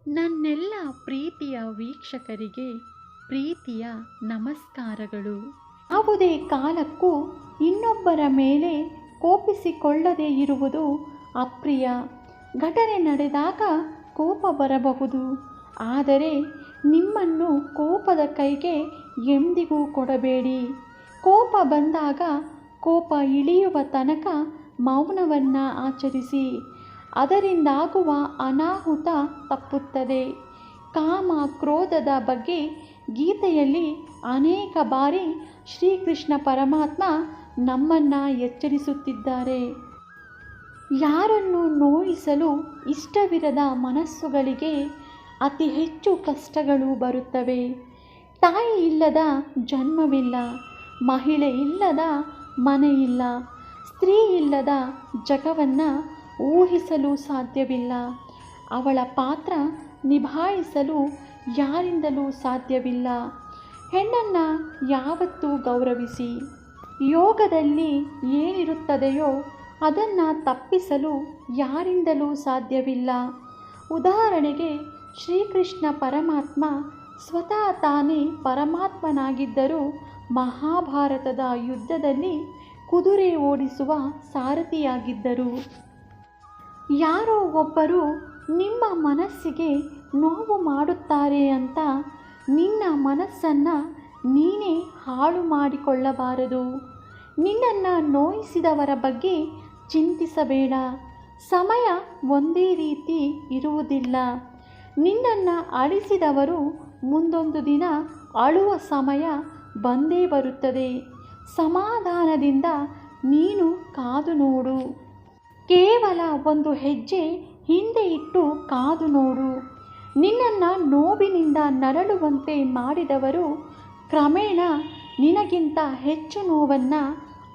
ನನ್ನೆಲ್ಲ ಪ್ರೀತಿಯ ವೀಕ್ಷಕರಿಗೆ ಪ್ರೀತಿಯ ನಮಸ್ಕಾರಗಳು. ಯಾವುದೇ ಕಾಲಕ್ಕೂ ಇನ್ನೊಬ್ಬರ ಮೇಲೆ ಕೋಪಿಸಿಕೊಳ್ಳದೇ ಇರುವುದು ಅಪ್ರಿಯ. ಘಟನೆ ನಡೆದಾಗ ಕೋಪ ಬರಬಹುದು, ಆದರೆ ನಿಮ್ಮನ್ನು ಕೋಪದ ಕೈಗೆ ಎಂದಿಗೂ ಕೊಡಬೇಡಿ. ಕೋಪ ಬಂದಾಗ ಕೋಪ ಇಳಿಯುವ ತನಕ ಮೌನವನ್ನು ಆಚರಿಸಿ. ಅದರಿಂದಾಗುವ ಅನಾಹುತ ತಪ್ಪುತ್ತದೆ. ಕಾಮ ಕ್ರೋಧದ ಬಗ್ಗೆ ಗೀತೆಯಲ್ಲಿ ಅನೇಕ ಬಾರಿ ಶ್ರೀಕೃಷ್ಣ ಪರಮಾತ್ಮ ನಮ್ಮನ್ನು ಎಚ್ಚರಿಸುತ್ತಿದ್ದಾರೆ. ಯಾರನ್ನು ನೋಯಿಸಲು ಇಷ್ಟವಿರದ ಮನಸ್ಸುಗಳಿಗೆ ಅತಿ ಹೆಚ್ಚು ಕಷ್ಟಗಳು ಬರುತ್ತವೆ. ತಾಯಿ ಇಲ್ಲದ ಜನ್ಮವಿಲ್ಲ, ಮಹಿಳೆ ಇಲ್ಲದ ಮನೆಯಿಲ್ಲ, ಸ್ತ್ರೀ ಇಲ್ಲದ ಜಗವನ್ನು ಊಹಿಸಲು ಸಾಧ್ಯವಿಲ್ಲ. ಅವಳ ಪಾತ್ರ ನಿಭಾಯಿಸಲು ಯಾರಿಂದಲೂ ಸಾಧ್ಯವಿಲ್ಲ. ಹೆಣ್ಣನ್ನು ಯಾವತ್ತೂ ಗೌರವಿಸಿ. ಯೋಗದಲ್ಲಿ ಏನಿರುತ್ತದೆಯೋ ಅದನ್ನು ತಪ್ಪಿಸಲು ಯಾರಿಂದಲೂ ಸಾಧ್ಯವಿಲ್ಲ. ಉದಾಹರಣೆಗೆ ಶ್ರೀಕೃಷ್ಣ ಪರಮಾತ್ಮ ಸ್ವತಃ ತಾನೇ ಪರಮಾತ್ಮನಾಗಿದ್ದರೂ ಮಹಾಭಾರತದ ಯುದ್ಧದಲ್ಲಿ ಕುದುರೆ ಓಡಿಸುವ ಸಾರಥಿಯಾಗಿದ್ದರು. ಯಾರೋ ಒಬ್ಬರು ನಿಮ್ಮ ಮನಸ್ಸಿಗೆ ನೋವು ಮಾಡುತ್ತಾರೆ ಅಂತ ನಿನ್ನ ಮನಸ್ಸನ್ನು ನೀನೇ ಹಾಳು ಮಾಡಿಕೊಳ್ಳಬಾರದು. ನಿನ್ನನ್ನು ನೋಯಿಸಿದವರ ಬಗ್ಗೆ ಚಿಂತಿಸಬೇಡ. ಸಮಯ ಒಂದೇ ರೀತಿ ಇರುವುದಿಲ್ಲ. ನಿನ್ನನ್ನು ಅಳಿಸಿದವರು ಮುಂದೊಂದು ದಿನ ಅಳುವ ಸಮಯ ಬಂದೇ ಬರುತ್ತದೆ. ಸಮಾಧಾನದಿಂದ ನೀನು ಕಾದು ನೋಡು. ಕೇವಲ ಒಂದು ಹೆಜ್ಜೆ ಹಿಂದೆ ಇಟ್ಟು ಕಾದು ನೋಡು. ನಿನ್ನನ್ನು ನೋವಿನಿಂದ ನರಳುವಂತೆ ಮಾಡಿದವರು ಕ್ರಮೇಣ ನಿನಗಿಂತ ಹೆಚ್ಚು ನೋವನ್ನು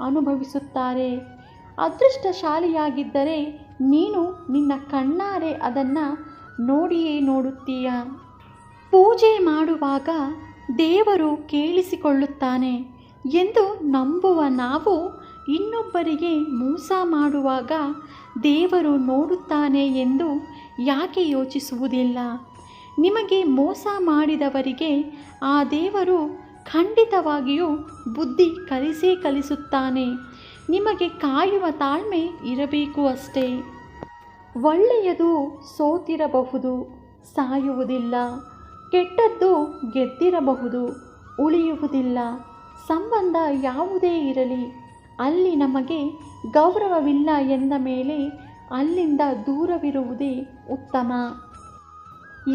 ಅನುಭವಿಸುತ್ತಾರೆ. ಅದೃಷ್ಟಶಾಲಿಯಾಗಿದ್ದರೆ ನೀನು ನಿನ್ನ ಕಣ್ಣಾರೆ ಅದನ್ನು ನೋಡಿಯೇ ನೋಡುತ್ತೀಯ. ಪೂಜೆ ಮಾಡುವಾಗ ದೇವರು ಕೇಳಿಸಿಕೊಳ್ಳುತ್ತಾನೆ ಎಂದು ನಂಬುವ ನಾವು ಇನ್ನೊಬ್ಬರಿಗೆ ಮೋಸ ಮಾಡುವಾಗ ದೇವರು ನೋಡುತ್ತಾನೆ ಎಂದು ಯಾಕೆ ಯೋಚಿಸುವುದಿಲ್ಲ? ನಿಮಗೆ ಮೋಸ ಮಾಡಿದವರಿಗೆ ಆ ದೇವರು ಖಂಡಿತವಾಗಿಯೂ ಬುದ್ಧಿ ಕಲಿಸುತ್ತಾನೆ. ನಿಮಗೆ ಕಾಯುವ ತಾಳ್ಮೆ ಇರಬೇಕು ಅಷ್ಟೇ. ಒಳ್ಳೆಯದು ಸೋತಿರಬಹುದು, ಸಾಯುವುದಿಲ್ಲ. ಕೆಟ್ಟದ್ದು ಗೆದ್ದಿರಬಹುದು, ಉಳಿಯುವುದಿಲ್ಲ. ಸಂಬಂಧ ಯಾವುದೇ ಇರಲಿ, ಅಲ್ಲಿ ನಮಗೆ ಗೌರವವಿಲ್ಲ ಎಂದ ಮೇಲೆ ಅಲ್ಲಿಂದ ದೂರವಿರುವುದೇ ಉತ್ತಮ.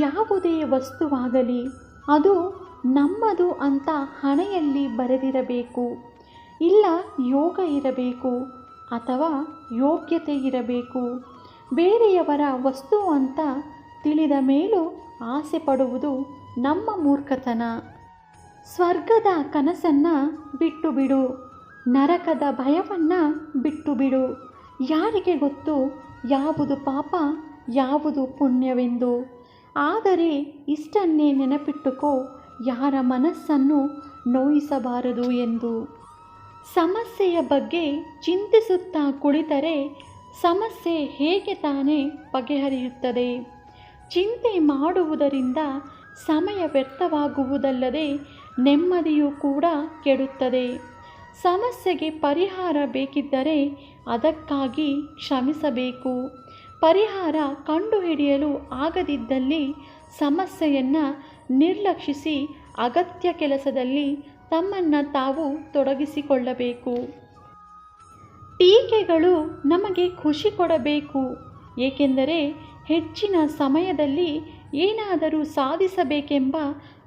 ಯಾವುದೇ ವಸ್ತುವಾಗಲಿ ಅದು ನಮ್ಮದು ಅಂತ ಹಣೆಯಲ್ಲಿ ಬರೆದಿರಬೇಕು, ಇಲ್ಲ ಯೋಗ ಇರಬೇಕು ಅಥವಾ ಯೋಗ್ಯತೆ ಇರಬೇಕು. ಬೇರೆಯವರ ವಸ್ತು ಅಂತ ತಿಳಿದ ಮೇಲೂ ಆಸೆ ಪಡುವುದು ನಮ್ಮ ಮೂರ್ಖತನ. ಸ್ವರ್ಗದ ಕನಸನ್ನು ಬಿಟ್ಟು ಬಿಡು, ನರಕದ ಭಯವನ್ನು ಬಿಟ್ಟು ಬಿಡು. ಯಾರಿಗೆ ಗೊತ್ತು ಯಾವುದು ಪಾಪ ಯಾವುದು ಪುಣ್ಯವೆಂದು? ಆದರೆ ಇಷ್ಟನ್ನೇ ನೆನಪಿಟ್ಟುಕೋ, ಯಾರ ಮನಸ್ಸನ್ನು ನೋಯಿಸಬಾರದು ಎಂದು. ಸಮಸ್ಯೆಯ ಬಗ್ಗೆ ಚಿಂತಿಸುತ್ತಾ ಕುಳಿತರೆ ಸಮಸ್ಯೆ ಹೇಗೆ ತಾನೇ ಬಗೆಹರಿಯುತ್ತದೆ? ಚಿಂತೆ ಮಾಡುವುದರಿಂದ ಸಮಯ ವ್ಯರ್ಥವಾಗುವುದಲ್ಲದೆ ನೆಮ್ಮದಿಯೂ ಕೂಡ ಕೆಡುತ್ತದೆ. ಸಮಸ್ಯೆಗೆ ಪರಿಹಾರ ಬೇಕಿದ್ದರೆ ಅದಕ್ಕಾಗಿ ಶ್ರಮಿಸಬೇಕು. ಪರಿಹಾರ ಕಂಡುಹಿಡಿಯಲು ಆಗದಿದ್ದಲ್ಲಿ ಸಮಸ್ಯೆಯನ್ನು ನಿರ್ಲಕ್ಷಿಸಿ ಅಗತ್ಯ ಕೆಲಸದಲ್ಲಿ ತಮ್ಮನ್ನು ತಾವು ತೊಡಗಿಸಿಕೊಳ್ಳಬೇಕು. ಟೀಕೆಗಳು ನಮಗೆ ಖುಷಿ ಕೊಡಬೇಕು, ಏಕೆಂದರೆ ಹೆಚ್ಚಿನ ಸಮಯದಲ್ಲಿ ಏನಾದರೂ ಸಾಧಿಸಬೇಕೆಂಬ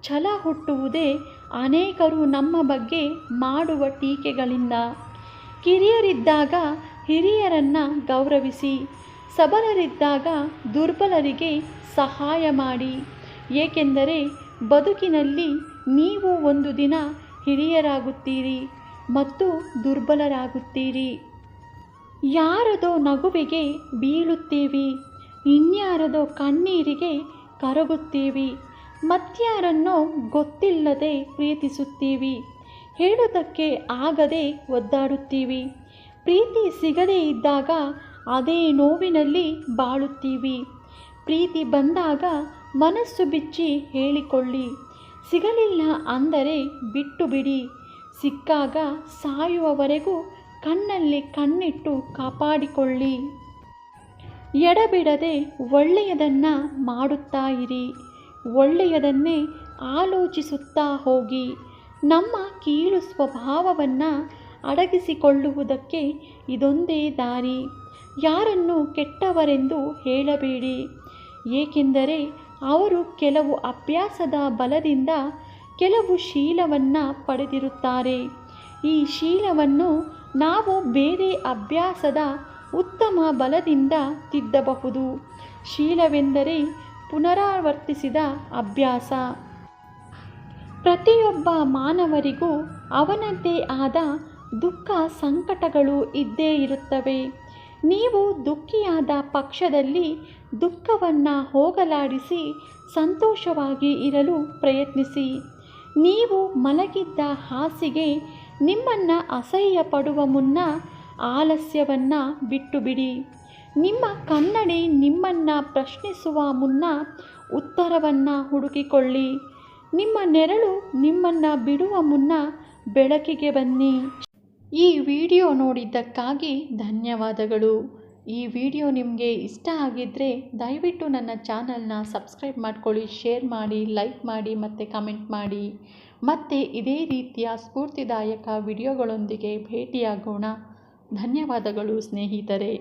ಛಲ ಹುಟ್ಟುವುದೇ ಅನೇಕರು ನಮ್ಮ ಬಗ್ಗೆ ಮಾಡುವ ಟೀಕೆಗಳಿಂದ. ಕಿರಿಯರಿದ್ದಾಗ ಹಿರಿಯರನ್ನು ಗೌರವಿಸಿ, ಸಬಲರಿದ್ದಾಗ ದುರ್ಬಲರಿಗೆ ಸಹಾಯ ಮಾಡಿ. ಏಕೆಂದರೆ ಬದುಕಿನಲ್ಲಿ ನೀವು ಒಂದು ದಿನ ಹಿರಿಯರಾಗುತ್ತೀರಿ ಮತ್ತು ದುರ್ಬಲರಾಗುತ್ತೀರಿ. ಯಾರದೋ ನಗುವಿಗೆ ಬೀಳುತ್ತೀವಿ, ಇನ್ಯಾರದೋ ಕಣ್ಣೀರಿಗೆ ಕರಗುತ್ತೀವಿ, ಮತ್ಯಾರನ್ನೋ ಗೊತ್ತಿಲ್ಲದೆ ಪ್ರೀತಿಸುತ್ತೀವಿ, ಹೇಳುವುದಕ್ಕೆ ಆಗದೆ ಒದ್ದಾಡುತ್ತೀವಿ. ಪ್ರೀತಿ ಸಿಗದೇ ಇದ್ದಾಗ ಅದೇ ನೋವಿನಲ್ಲಿ ಬಾಳುತ್ತೀವಿ. ಪ್ರೀತಿ ಬಂದಾಗ ಮನಸ್ಸು ಬಿಚ್ಚಿ ಹೇಳಿಕೊಳ್ಳಿ. ಸಿಗಲಿಲ್ಲ ಅಂದರೆ ಬಿಟ್ಟು ಬಿಡಿ. ಸಿಕ್ಕಾಗ ಸಾಯುವವರೆಗೂ ಕಣ್ಣಲ್ಲಿ ಕಣ್ಣಿಟ್ಟು ಕಾಪಾಡಿಕೊಳ್ಳಿ. ಎಡಬಿಡದೆ ಒಳ್ಳೆಯದನ್ನು ಮಾಡುತ್ತಾ ಇರಿ. ಒಳ್ಳೆಯದನ್ನೇ ಆಲೋಚಿಸುತ್ತಾ ಹೋಗಿ. ನಮ್ಮ ಕೀಳು ಸ್ವಭಾವವನ್ನು ಅಡಗಿಸಿಕೊಳ್ಳುವುದಕ್ಕೆ ಇದೊಂದೇ ದಾರಿ. ಯಾರನ್ನು ಕೆಟ್ಟವರೆಂದು ಹೇಳಬೇಡಿ, ಏಕೆಂದರೆ ಅವರು ಕೆಲವು ಅಭ್ಯಾಸದ ಬಲದಿಂದ ಕೆಲವು ಶೀಲವನ್ನು ಪಡೆದಿರುತ್ತಾರೆ. ಈ ಶೀಲವನ್ನು ನಾವು ಬೇರೆ ಅಭ್ಯಾಸದ ಉತ್ತಮ ಬಲದಿಂದ ತಿದ್ದಬಹುದು. ಶೀಲವೆಂದರೆ ಪುನರಾವರ್ತಿಸಿದ ಅಭ್ಯಾಸ. ಪ್ರತಿಯೊಬ್ಬ ಮಾನವರಿಗೂ ಅವನದ್ದೇ ಆದ ದುಃಖ ಸಂಕಟಗಳು ಇದ್ದೇ ಇರುತ್ತವೆ. ನೀವು ದುಃಖಿಯಾದ ಪಕ್ಷದಲ್ಲಿ ದುಃಖವನ್ನು ಹೋಗಲಾಡಿಸಿ ಸಂತೋಷವಾಗಿ ಇರಲು ಪ್ರಯತ್ನಿಸಿ. ನೀವು ಮಲಗಿದ್ದ ಹಾಸಿಗೆ ನಿಮ್ಮನ್ನು ಅಸಹ್ಯ ಪಡುವ ಮುನ್ನ ಆಲಸ್ಯವನ್ನು ಬಿಟ್ಟು ಬಿಡಿ. ನಿಮ್ಮ ಕನ್ನಡಿ ನಿಮ್ಮನ್ನು ಪ್ರಶ್ನಿಸುವ ಮುನ್ನ ಉತ್ತರವನ್ನು ಹುಡುಕಿಕೊಳ್ಳಿ. ನಿಮ್ಮ ನೆರಳು ನಿಮ್ಮನ್ನು ಬಿಡುವ ಮುನ್ನ ಬೆಳಕಿಗೆ ಬನ್ನಿ. ಈ ವಿಡಿಯೋ ನೋಡಿದ್ದಕ್ಕಾಗಿ ಧನ್ಯವಾದಗಳು. ಈ ವಿಡಿಯೋ ನಿಮಗೆ ಇಷ್ಟ ಆಗಿದ್ದರೆ ದಯವಿಟ್ಟು ನನ್ನ ಚಾನಲ್ನ ಸಬ್ಸ್ಕ್ರೈಬ್ ಮಾಡ್ಕೊಳ್ಳಿ, ಶೇರ್ ಮಾಡಿ, ಲೈಕ್ ಮಾಡಿ ಮತ್ತು ಕಮೆಂಟ್ ಮಾಡಿ. ಮತ್ತೆ ಇದೇ ರೀತಿಯ ಸ್ಫೂರ್ತಿದಾಯಕ ವಿಡಿಯೋಗಳೊಂದಿಗೆ ಭೇಟಿಯಾಗೋಣ. ಧನ್ಯವಾದಗಳು ಸ್ನೇಹಿತರೆ.